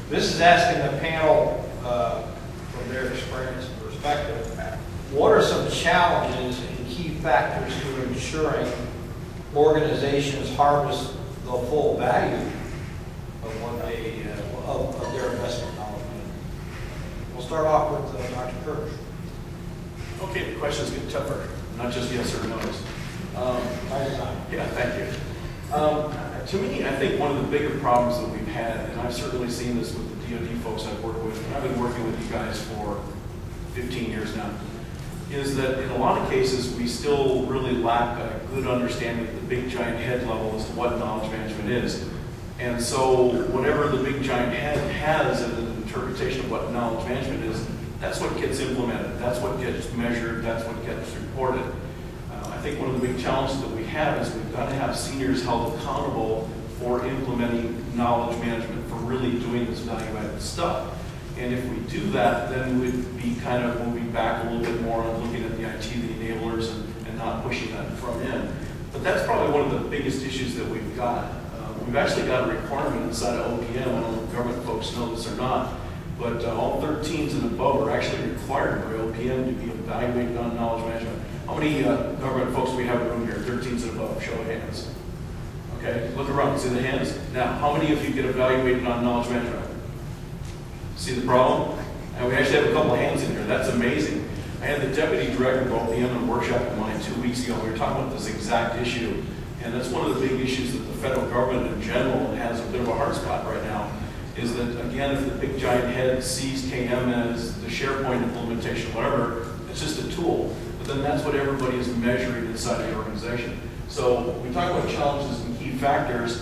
This is asking the panel, from their experience and perspective, what are some challenges and key factors to ensuring organizations harvest the full value of what they, of their investment knowledge? We'll start off with Dr. Kirsch. Okay, the questions get tougher, not just yes or no's. Yeah, thank you. To me, I think one of the bigger problems that we've had, and I've certainly seen this with the DoD folks I've worked with, and I've been working with you guys for 15 years now, is that in a lot of cases we still really lack a good understanding at the big giant head level as to what knowledge management is. And so whatever the big giant head has as an interpretation of what knowledge management is, that's what gets implemented, that's what gets measured, that's what gets reported. I think one of the big challenges that we have is we've got to have seniors held accountable for implementing knowledge management, for really doing this value-added stuff. And if we do that, then we'd be kind of moving back a little bit more on looking at the IT, the enablers, and not pushing that from in. But that's probably one of the biggest issues that we've got. We've actually got a requirement inside of OPM, I don't know if government folks know this or not, but all 13s and above are actually required by OPM to be evaluated on knowledge management. How many government folks do we have in the room here? 13s and above, show of hands. Okay, look around, see the hands. Now, how many of you get evaluated on knowledge management? See the problem? And we actually have a couple of hands in here. That's amazing. I had the deputy director of OPM in a workshop of mine 2 weeks ago. We were talking about this exact issue. And that's one of the big issues that the federal government in general has a bit of a hard spot right now, is that, again, if the big giant head sees KM as the SharePoint implementation, whatever, it's just a tool. But then that's what everybody is measuring inside the organization. So we talk about challenges and key factors.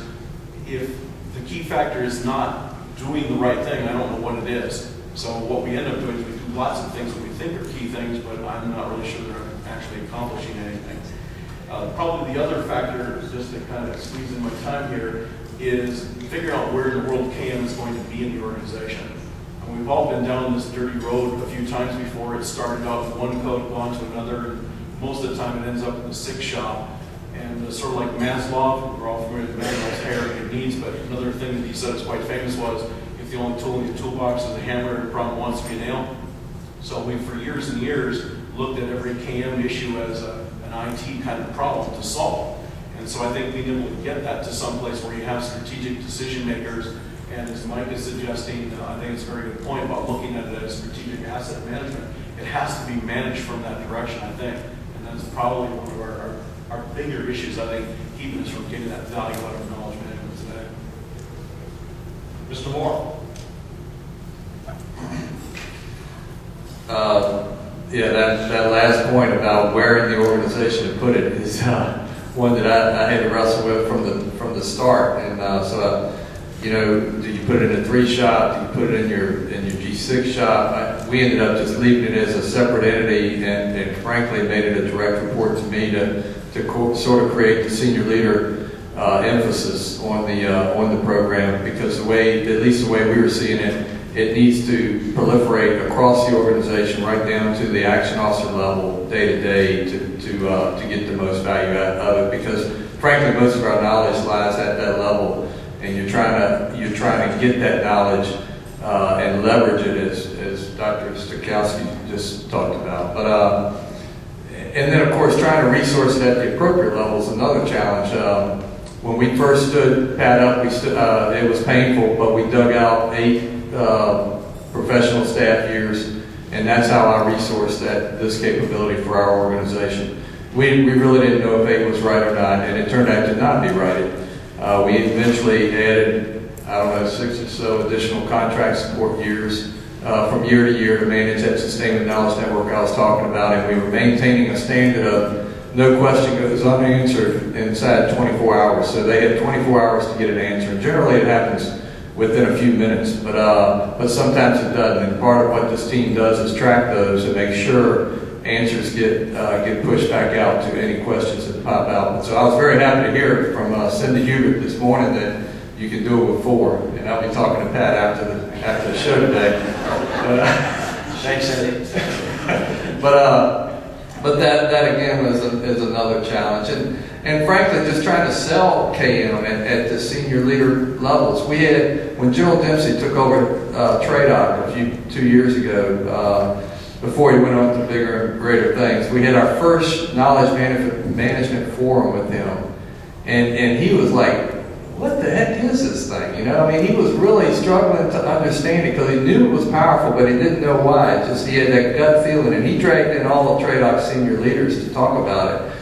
If the key factor is not doing the right thing, I don't know what it is. So what we end up doing is we do lots of things that we think are key things, but I'm not really sure they're actually accomplishing anything. Probably the other factor, just to kind of squeeze in my time here, is figure out where in the world KM is going to be in the organization. And we've all been down this dirty road a few times before. It started out with one code, gone to another, and most of the time it ends up in the SIG shop. And sort of like Maslow, we're all familiar with Maslow's hierarchy of needs, but another thing that he said is quite famous was, if the only tool in your toolbox is a hammer, the problem wants to be a nail. So we, for years and years, looked at every KM issue as an IT kind of problem to solve. And so I think being able to get that to some place where you have strategic decision makers, and as Mike is suggesting, I think it's a very good point about looking at it as strategic asset management. It has to be managed from that direction, I think. And that's probably one of our bigger issues, I think, keeping us from getting that value out of knowledge management today. Mr. Moore. Yeah, that last point about where in the organization to put it is one that I had to wrestle with from the start. And you know, do you put it in a 3 shop? Do you put it in your G6 shop? We ended up just leaving it as a separate entity, and frankly made it a direct report to me to sort of create the senior leader emphasis on the program, because the way, at least the way we were seeing it, it needs to proliferate across the organization, right down to the action officer level, day to day, to get the most value out of it. Because frankly, most of our knowledge lies at that level, and you're trying to get that knowledge and leverage it, as Dr. Stokowski just talked about. But and then, of course, trying to resource it at the appropriate level is another challenge. When we first stood Pat up, it was painful, but we dug out 8 professional staff years, and that's how I resourced this capability for our organization. We really didn't know if 8 was right or not, and it turned out to not be right. We eventually added, I don't know, 6 or so additional contract support years from year to year to manage that sustainment knowledge network I was talking about, and we were maintaining a standard of no question goes unanswered inside 24 hours. So they had 24 hours to get an answer, and generally it happens within a few minutes, but sometimes it doesn't. And part of what this team does is track those and make sure answers get pushed back out to any questions that pop out. And so I was very happy to hear from Cindy Hubert this morning that you can do it with 4, and I'll be talking to Pat after the show today. Thanks, Cindy. But But that again is another challenge. And frankly, just trying to sell KM at the senior leader levels. We had, when General Dempsey took over TRADOC 2 years ago, before he went on to bigger and greater things, we had our first knowledge management forum with him. And he was like, what the heck is this thing? You know, I mean, he was really struggling to understand it because he knew it was powerful, but he didn't know why. It just, he had that gut feeling, and he dragged in all of TRADOC senior leaders to talk about it.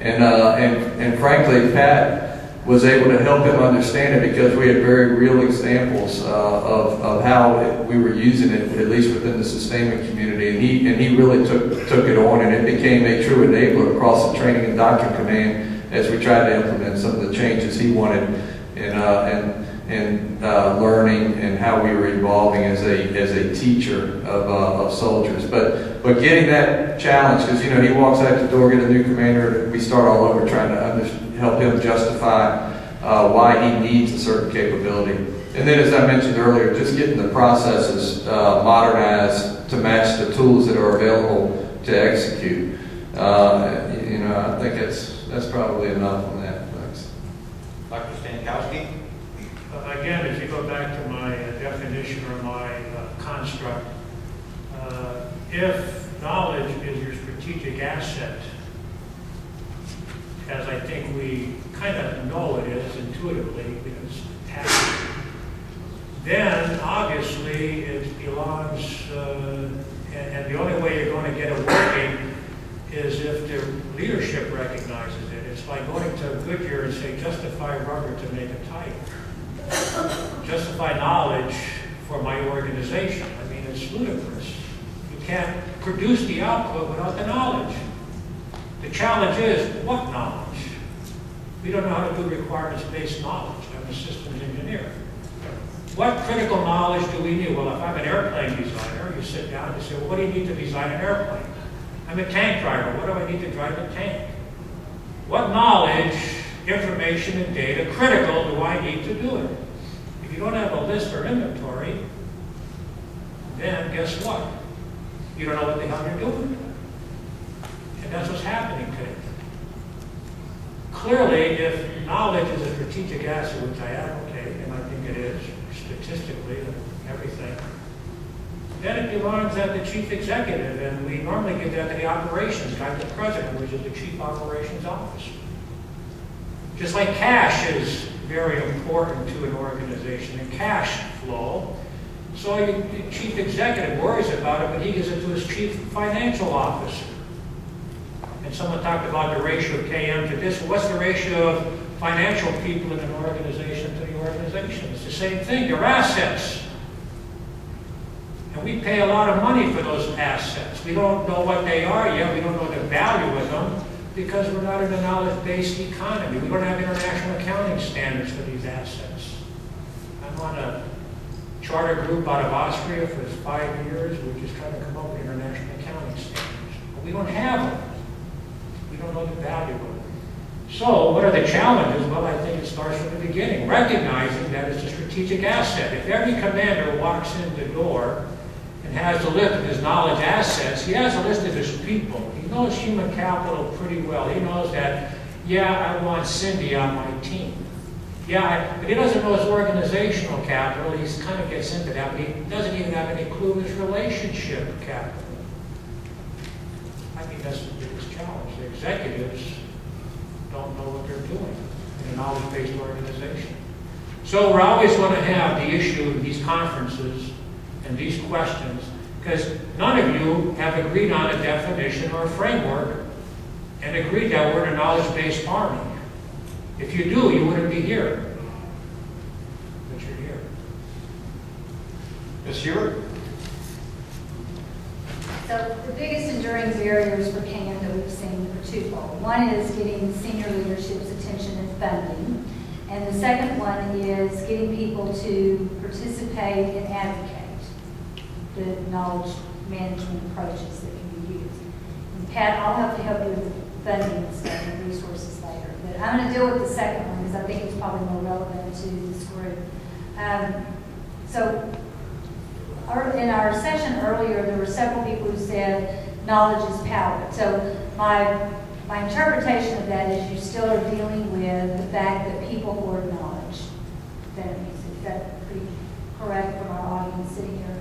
And frankly, Pat was able to help him understand it because we had very real examples of how we were using it, at least within the sustainment community. And he really took it on, and it became a true enabler across the training and doctrine command as we tried to implement some of the changes he wanted in learning and how we were evolving as a teacher of soldiers. But getting that challenge, because you know he walks out the door, get a new commander, we start all over trying to help him justify why he needs a certain capability. And then, as I mentioned earlier, just getting the processes modernized to match the tools that are available to execute. You know, I think that's probably enough on that. Thanks. Dr. Stankowski? Again, if you go back to my definition or my construct, if knowledge is your strategic asset, as I think we kind of know it is intuitively because it's happening, then obviously it belongs, and the only way you're going to get it working is if the leadership recognizes it. It's like going to Goodyear and say, justify rubber to make a tire. Justify knowledge for my organization. I mean, it's ludicrous. You can't produce the output without the knowledge. The challenge is, what knowledge? We don't know how to do requirements-based knowledge. I'm a systems engineer. What critical knowledge do we need? Well, if I'm an airplane designer, you sit down and you say, well, what do you need to design an airplane? I'm a tank driver. What do I need to drive a tank? What knowledge, information, and data critical do I need to do it? If you don't have a list or inventory, then guess what? You don't know what the hell you're doing. And that's what's happening today. Clearly, if knowledge is a strategic asset, which I advocate, and I think it is, statistically, and everything, then it belongs at the chief executive, and we normally give that to the operations guy, the president, which is the chief operations officer. Just like cash is very important to an organization, and cash flow. So the chief executive worries about it, but he gives it to his chief financial officer. And someone talked about the ratio of KM to this. What's the ratio of financial people in an organization to the organization? It's the same thing. They're assets. And we pay a lot of money for those assets. We don't know what they are yet. We don't know the value of them because we're not in a knowledge-based economy. We don't have international accounting standards for these assets. I'm on a charter group out of Austria for 5 years. We're just trying to come up with international accounting standards. But we don't have them. We don't know the value of them. So what are the challenges? Well, I think it starts from the beginning, recognizing that it's a strategic asset. If every commander walks in the door and has a list of his knowledge assets, he has a list of his people. He knows human capital pretty well. He knows that, yeah, I want Cindy on my team. Yeah, but he doesn't know his organizational capital. He kind of gets into that, but he doesn't even have any clue of his relationship capital. I think that's the biggest challenge. The executives don't know what they're doing in a knowledge-based organization. So we're always going to have the issue of these conferences and these questions, because none of you have agreed on a definition or a framework and agreed that we're in a knowledge-based army. If you do, you wouldn't be here. But you're here. Ms. Hewart? So the biggest enduring barriers for CAN that we've seen are twofold. One is getting senior leadership's attention and funding. And the second one is getting people to participate and advocate the knowledge management approaches that can be used. And Pat, I'll have to help you with the funding and stuff and resources later. But I'm going to deal with the second one because I think it's probably more relevant to this group. In our session earlier, there were several people who said knowledge is power. So my interpretation of that is you still are dealing with the fact that people hoard knowledge. Is that pretty correct from our audience sitting here?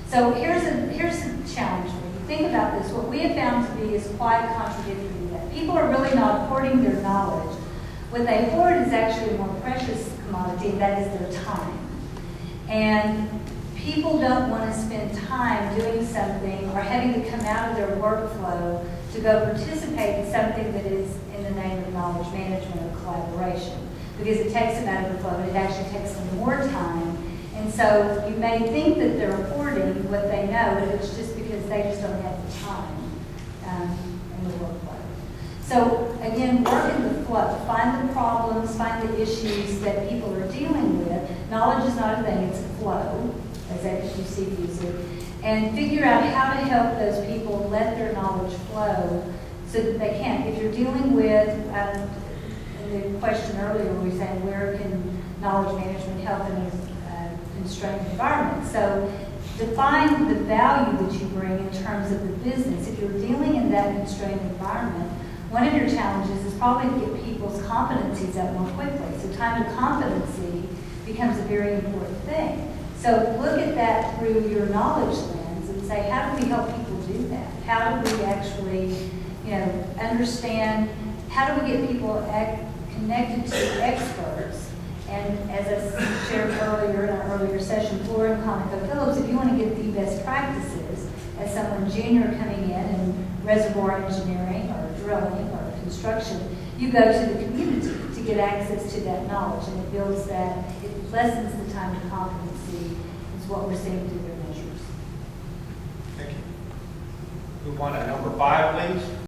So here's a challenge for you. Think about this. What we have found to be is quite contradictory to that. People are really not hoarding their knowledge. What they hoard is actually a more precious commodity, and that is their time. And people don't want to spend time doing something or having to come out of their workflow to go participate in something that is in the name of knowledge management or collaboration, because it takes them out of the flow, and it actually takes them more time. And so you may think that they're hoarding what they know, but it's just because they just don't have the time in the workflow. So again, work in the flow. Find the problems, find the issues that people are dealing with. Knowledge is not a thing, it's a flow, as AFCEA views it. And figure out how to help those people let their knowledge flow so that they can. If you're dealing with, in the question earlier, we were saying where can knowledge management help in a constrained environment. So define the value that you bring in terms of the business. If you're dealing in that constrained environment, one of your challenges is probably to get people's competencies up more quickly. So time to competency becomes a very important thing. So look at that through your knowledge lens and say, how do we help people do that? How do we actually, understand, how do we get people connected to experts? And as I shared earlier in our earlier session, Flora and ConocoPhillips, if you want to get the best practices as someone junior coming in reservoir engineering or drilling or construction, you go to the community to get access to that knowledge, and it builds that, it lessens the time to competency, is what we're seeing through their measures. Thank you. Move on to number 5, please.